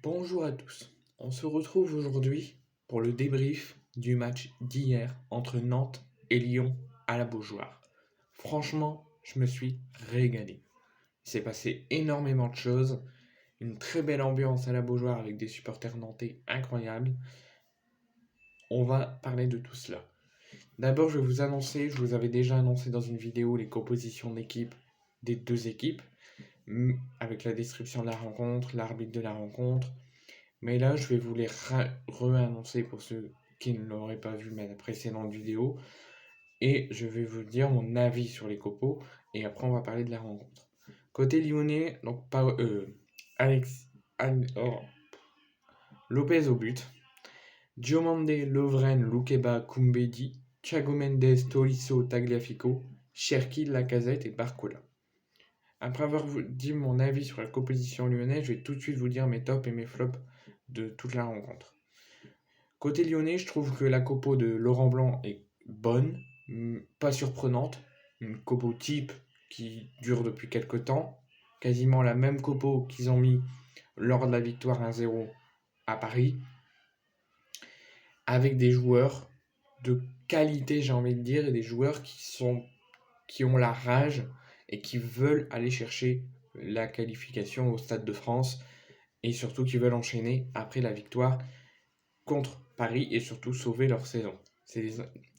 Bonjour à tous. On se retrouve aujourd'hui pour le débrief du match d'hier entre Nantes et Lyon à la Beaujoire. Franchement, je me suis régalé. Il s'est passé énormément de choses, une très belle ambiance à la Beaujoire avec des supporters nantais incroyables. On va parler de tout cela. D'abord, je vais vous annoncer, je vous avais déjà annoncé dans une vidéo les compositions d'équipe des deux équipes, avec la description de la rencontre, l'arbitre de la rencontre. Mais là, je vais vous les re-annoncer pour ceux qui ne l'auraient pas vu ma précédente vidéo. Et je vais vous dire mon avis sur les copeaux. Et après, on va parler de la rencontre. Côté lyonnais, donc pas, Alex, oh, Lopez au but. Diomande, Lovren, Loukeba, Koumbedi, Thiago Mendes, Tolisso, Tagliafico, Cherki, Lacazette et Barcola. Après avoir dit mon avis sur la composition lyonnaise, je vais tout de suite vous dire mes tops et mes flops de toute la rencontre. Côté lyonnais, je trouve que la compo de Laurent Blanc est bonne, pas surprenante. Une compo type qui dure depuis quelques temps. Quasiment la même compo qu'ils ont mis lors de la victoire 1-0 à Paris. Avec des joueurs de qualité, j'ai envie de dire, et des joueurs qui ont la rage et qui veulent aller chercher la qualification au Stade de France et surtout qui veulent enchaîner après la victoire contre Paris et surtout sauver leur saison.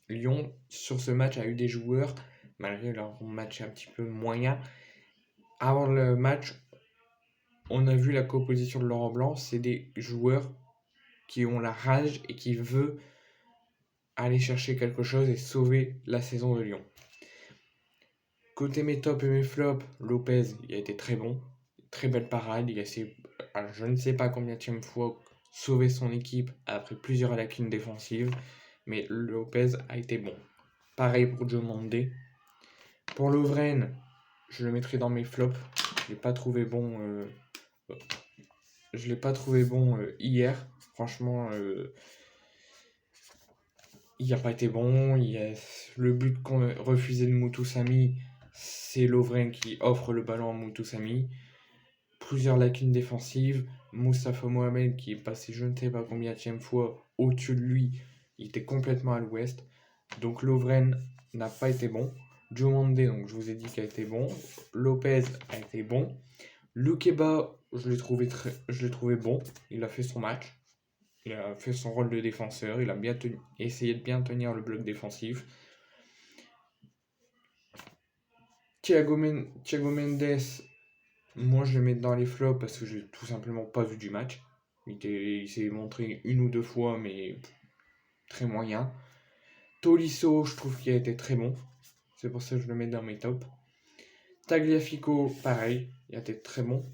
Lyon, sur ce match, a eu des joueurs, malgré leur match un petit peu moyen. Avant le match, on a vu la composition de Laurent Blanc, c'est des joueurs qui ont la rage et qui veulent aller chercher quelque chose et sauver la saison de Lyon. Côté mes tops et mes flops, Lopez, il a été très bon, très belle parade, il a essayé, je ne sais pas combien de fois, sauver son équipe après plusieurs lacunes défensives, mais Lopez a été bon. Pareil pour Diomande. Pour Lovren, je le mettrai dans mes flops. Je l'ai pas trouvé bon. Je l'ai pas trouvé bon hier. Franchement, il n'a pas été bon. Le but qu'on refusait de Mutusami, c'est Lovren qui offre le ballon à Mutusami. Plusieurs lacunes défensives. Moustapha Mohamed qui est passé je ne sais pas combien de fois au-dessus de lui. Il était complètement à l'ouest. Donc Lovren n'a pas été bon. Diomande, donc je vous ai dit qu'il a été bon. Lopez a été bon. Loukeba, je l'ai trouvé bon. Il a fait son match. Il a fait son rôle de défenseur. Il a essayé de bien tenir le bloc défensif. Thiago Mendes, moi je le mets dans les flops parce que j'ai tout simplement pas vu du match. Il s'est montré une ou deux fois, mais très moyen. Tolisso, je trouve qu'il a été très bon. C'est pour ça que je le mets dans mes tops. Tagliafico, pareil, il a été très bon.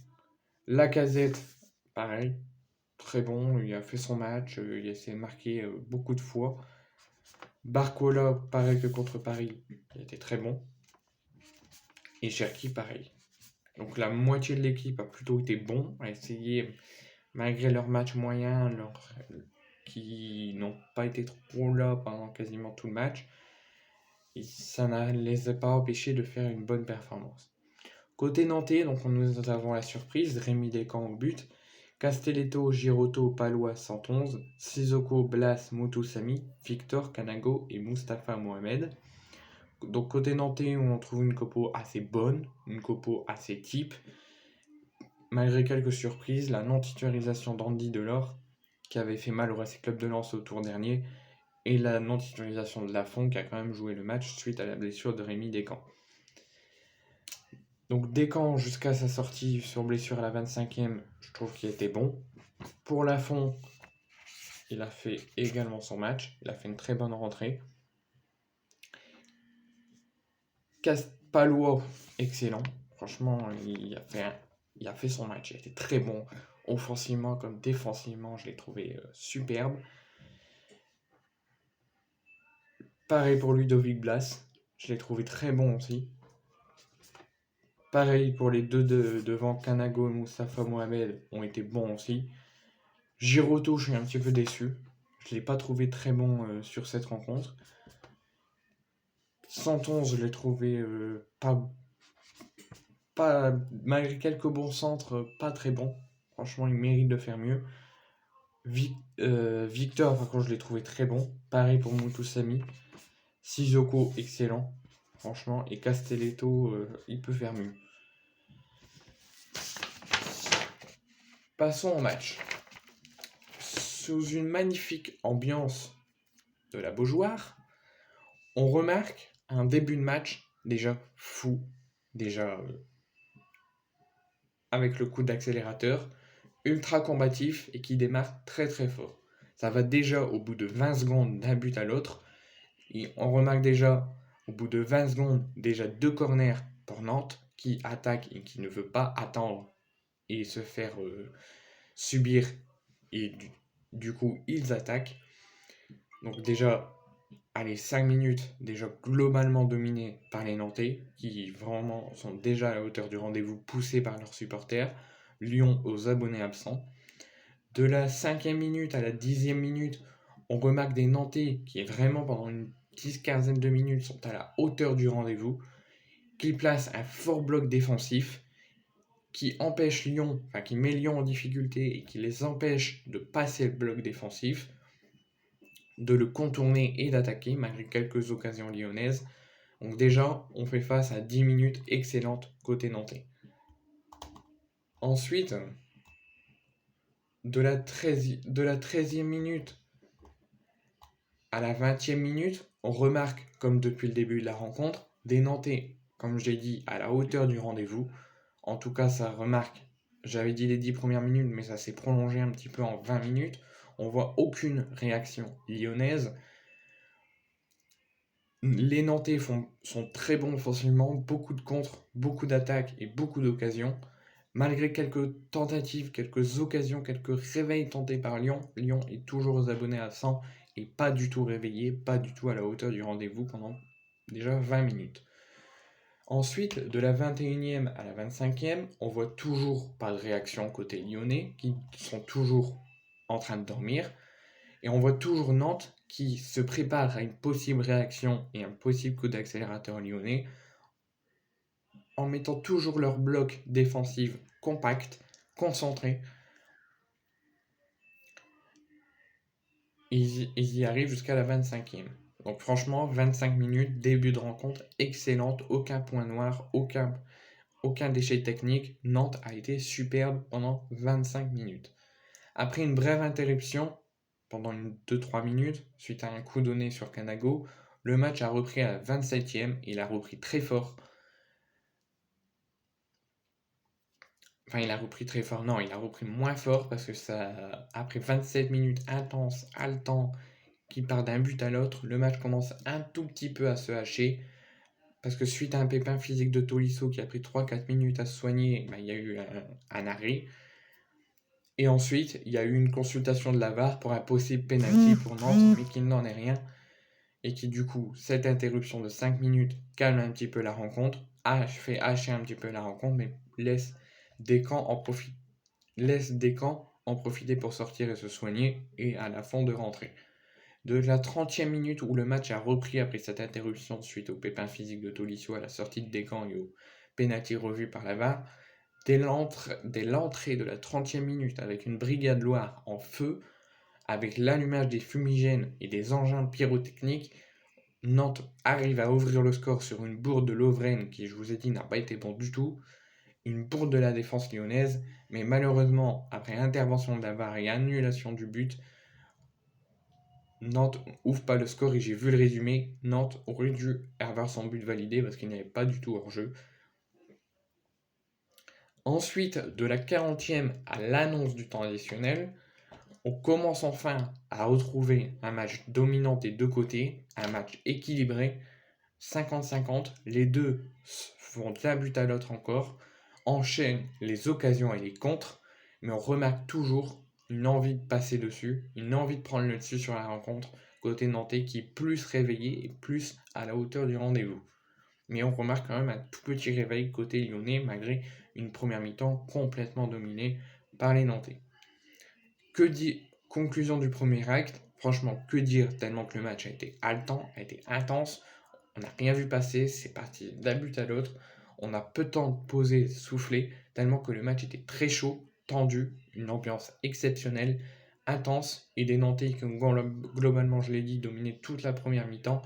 Lacazette, pareil, très bon. Il a fait son match, il a essayé de marquer beaucoup de fois. Barcola, pareil que contre Paris, il a été très bon. Et Cherki, pareil. Donc la moitié de l'équipe a plutôt été bon, a essayé, malgré leur match moyen, qui n'ont pas été trop là pendant quasiment tout le match, et ça ne les a pas empêchés de faire une bonne performance. Côté nantais, donc nous avons la surprise, Rémi Descamps au but, Castelletto, Girotto, Palois, 111, Sissoko, Blas, Mutusami, Victor, Kanago et Moustapha Mohamed. Donc côté nantais, on trouve une compo assez bonne, une compo assez type. Malgré quelques surprises, la non-titularisation d'Andy Delors, qui avait fait mal au Racing Club de Lens au tour dernier, et la non-titularisation de Lafont, qui a quand même joué le match suite à la blessure de Rémi Descamps. Donc Descamps, jusqu'à sa sortie sur blessure à la 25e, je trouve qu'il était bon. Pour Lafont, il a fait également son match. Il a fait une très bonne rentrée. Palois, excellent. Franchement, il a fait son match. Il a été très bon. Offensivement comme défensivement, je l'ai trouvé superbe. Pareil pour Ludovic Blas. Je l'ai trouvé très bon aussi. Pareil pour les deux devant, Kanago et Moustapha Mohamed ont été bons aussi. Girotto, je suis un petit peu déçu. Je ne l'ai pas trouvé très bon sur cette rencontre. 111, je l'ai trouvé pas, malgré quelques bons centres, pas très bon. Franchement, il mérite de faire mieux. Victor, par contre, je l'ai trouvé très bon. Pareil pour Moutoussamy. Sissoko, excellent. Franchement, et Castelletto, il peut faire mieux. Passons au match. Sous une magnifique ambiance de la Beaujoire, on remarque un début de match déjà fou, déjà avec le coup d'accélérateur, ultra combatif et qui démarre très très fort. Ça va déjà au bout de 20 secondes d'un but à l'autre. Et on remarque déjà au bout de 20 secondes déjà deux corners pour Nantes qui attaquent et qui ne veut pas attendre et se faire subir. Et du coup, ils attaquent. Donc déjà, allez, 5 minutes déjà globalement dominées par les Nantais, qui vraiment sont déjà à la hauteur du rendez-vous, poussés par leurs supporters. Lyon aux abonnés absents. De la 5e minute à la 10e minute, on remarque des Nantais qui vraiment pendant une 10-15 de minutes sont à la hauteur du rendez-vous, qui placent un fort bloc défensif, qui empêche Lyon, enfin qui met Lyon en difficulté et qui les empêche de passer le bloc défensif, de le contourner et d'attaquer malgré quelques occasions lyonnaises. Donc déjà, on fait face à 10 minutes excellentes côté nantais. Ensuite, de la 13e minute à la 20e minute, on remarque, comme depuis le début de la rencontre, des Nantais, comme je l'ai dit, à la hauteur du rendez-vous. En tout cas, ça remarque, j'avais dit les 10 premières minutes, mais ça s'est prolongé un petit peu en 20 minutes. On voit aucune réaction lyonnaise. Les Nantais sont très bons offensivement, beaucoup de contres, beaucoup d'attaques et beaucoup d'occasions. Malgré quelques tentatives, quelques occasions, quelques réveils tentés par Lyon, Lyon est toujours aux abonnés à 100 et pas du tout réveillé, pas du tout à la hauteur du rendez-vous pendant déjà 20 minutes. Ensuite, de la 21e à la 25e, on voit toujours pas de réaction côté lyonnais, qui sont toujours en train de dormir. Et on voit toujours Nantes qui se prépare à une possible réaction et un possible coup d'accélérateur lyonnais en mettant toujours leur bloc défensif compact, concentré. Ils y arrivent jusqu'à la 25e. Donc franchement, 25 minutes, début de rencontre excellente, aucun point noir, aucun déchet technique. Nantes a été superbe pendant 25 minutes. Après une brève interruption, pendant 2-3 minutes, suite à un coup donné sur Canago, le match a repris à la 27e et il a repris très fort. Enfin, il a repris très fort. Non, il a repris moins fort parce que ça, après 27 minutes intenses, haletant, qui part d'un but à l'autre, le match commence un tout petit peu à se hacher. Parce que suite à un pépin physique de Tolisso qui a pris 3-4 minutes à se soigner, il y a eu un arrêt. Et ensuite, il y a eu une consultation de la VAR pour un possible penalty pour Nantes, mais qu'il n'en est rien. Et qui, du coup, cette interruption de 5 minutes calme un petit peu la rencontre, fait hacher un petit peu la rencontre, mais laisse Descamps en profiter pour sortir et se soigner, et à la fin de rentrer. De la 30e minute où le match a repris après cette interruption suite au pépin physique de Tolisso à la sortie de Descamps et au penalty revu par la VAR, dès l'entrée de la 30e minute avec une brigade Loire en feu, avec l'allumage des fumigènes et des engins pyrotechniques, Nantes arrive à ouvrir le score sur une bourde de Lovren qui, je vous ai dit, n'a pas été bon du tout, une bourde de la défense lyonnaise, mais malheureusement, après intervention de la VAR et annulation du but, Nantes ouvre pas le score et j'ai vu le résumé. Nantes aurait dû avoir son but validé parce qu'il n'y avait pas du tout hors jeu. Ensuite, de la 40e à l'annonce du temps additionnel, on commence enfin à retrouver un match dominant des deux côtés, un match équilibré, 50-50, les deux vont d'un but à l'autre encore, enchaînent les occasions et les contres, mais on remarque toujours une envie de passer dessus, une envie de prendre le dessus sur la rencontre, côté nantais qui est plus réveillé et plus à la hauteur du rendez-vous. Mais on remarque quand même un tout petit réveil côté lyonnais, malgré une première mi-temps complètement dominée par les nantais. Conclusion du premier acte, franchement, que dire tellement que le match a été haletant, a été intense, on n'a rien vu passer, c'est parti d'un but à l'autre, on a peu de temps de poser, souffler, tellement que le match était très chaud, tendu, une ambiance exceptionnelle, intense, et des Nantais qui ont globalement, je l'ai dit, dominé toute la première mi-temps,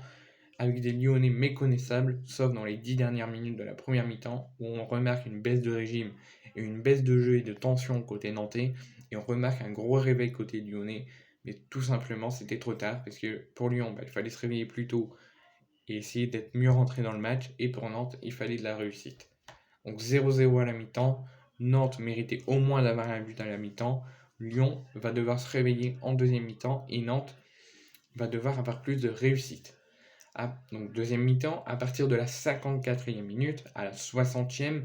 avec des Lyonnais méconnaissables, sauf dans les 10 dernières minutes de la première mi-temps, où on remarque une baisse de régime et une baisse de jeu et de tension côté nantais, et on remarque un gros réveil côté lyonnais, mais tout simplement c'était trop tard, parce que pour Lyon, il fallait se réveiller plus tôt et essayer d'être mieux rentré dans le match, et pour Nantes, il fallait de la réussite. Donc 0-0 à la mi-temps, Nantes méritait au moins d'avoir un but à la mi-temps, Lyon va devoir se réveiller en deuxième mi-temps, et Nantes va devoir avoir plus de réussite. Donc deuxième mi-temps, à partir de la 54e minute, à la 60e,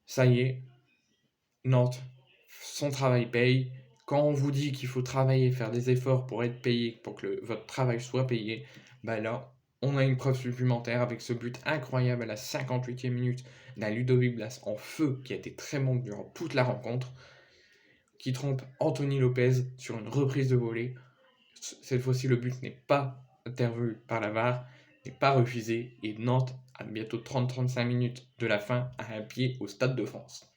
ça y est, Nantes, son travail paye. Quand on vous dit qu'il faut travailler, faire des efforts pour être payé, pour que votre travail soit payé, là, on a une preuve supplémentaire avec ce but incroyable à la 58e minute d'un Ludovic Blas en feu qui a été très bon durant toute la rencontre, qui trompe Anthony Lopez sur une reprise de volée. Cette fois-ci, le but n'est pas intervenu par la VAR, n'est pas refusé, et Nantes, à bientôt 30-35 minutes de la fin, a un pied au Stade de France.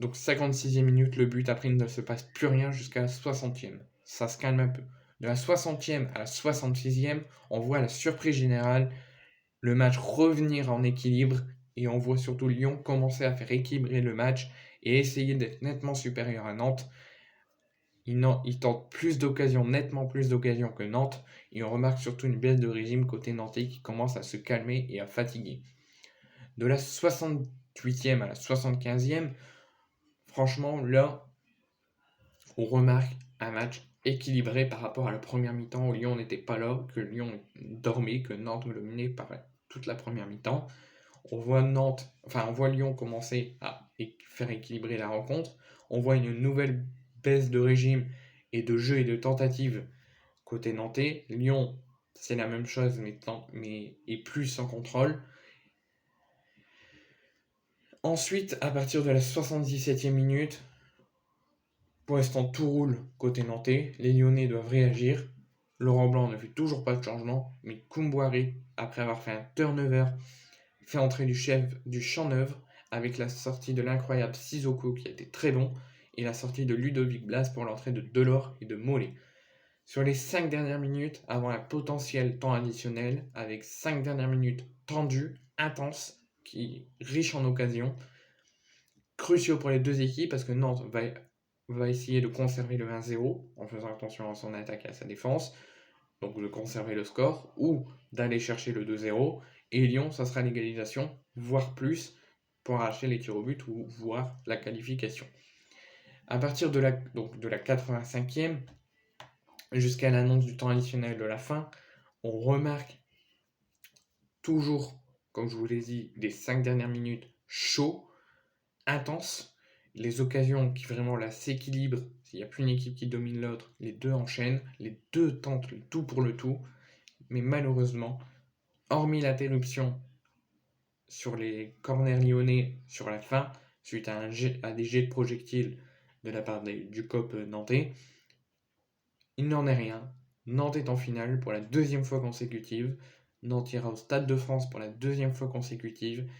Donc 56e minute, le but, après il ne se passe plus rien jusqu'à la 60e. Ça se calme un peu. De la 60e à la 66e, on voit la surprise générale, le match revenir en équilibre, et on voit surtout Lyon commencer à faire équilibrer le match et essayer d'être nettement supérieur à Nantes. Il tente plus d'occasions, nettement plus d'occasions que Nantes, et on remarque surtout une baisse de régime côté nantais qui commence à se calmer et à fatiguer. De la 68e à la 75e, franchement, là, on remarque un match équilibré par rapport à la première mi-temps où Lyon n'était pas là, que Lyon dormait, que Nantes dominait par toute la première mi-temps. On voit Lyon commencer à faire équilibrer la rencontre. On voit une nouvelle baisse de régime et de jeu et de tentative côté nantais. Lyon, c'est la même chose, mais est plus en contrôle. Ensuite, à partir de la 77e minute, pour l'instant, tout roule côté nantais. Les Lyonnais doivent réagir. Laurent Blanc ne fait toujours pas de changement, mais Koumboiré, après avoir fait un turnover, fait entrer du champ neuf avec la sortie de l'incroyable Sissoko qui a été très bon et la sortie de Ludovic Blas pour l'entrée de Delors et de Mollet. Sur les 5 dernières minutes, avant un potentiel temps additionnel, avec 5 dernières minutes tendues, intenses, qui riches en occasions, cruciaux pour les deux équipes parce que Nantes va essayer de conserver le 1-0 en faisant attention à son attaque et à sa défense, donc de conserver le score, ou d'aller chercher le 2-0, et Lyon, ça sera l'égalisation, voire plus, pour arracher les tirs au but ou voire la qualification. À partir de la 85e, jusqu'à l'annonce du temps additionnel de la fin, on remarque toujours, comme je vous l'ai dit, des 5 dernières minutes chaud, intense, les occasions qui vraiment là s'équilibrent, s'il n'y a plus une équipe qui domine l'autre, les deux enchaînent, les deux tentent le tout pour le tout, mais malheureusement, hormis l'interruption sur les corners lyonnais sur la fin, suite à des jets de projectiles de la part du COP nantais, il n'en est rien. Nantes est en finale pour la deuxième fois consécutive. Nantes ira au Stade de France pour la deuxième fois consécutive.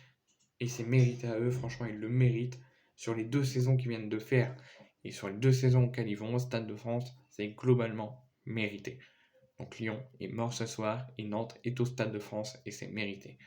Et c'est mérité à eux, franchement, ils le méritent. Sur les 2 saisons qu'ils viennent de faire et sur les 2 saisons auxquelles ils vont au Stade de France, c'est globalement mérité. Donc Lyon est mort ce soir et Nantes est au Stade de France et c'est mérité.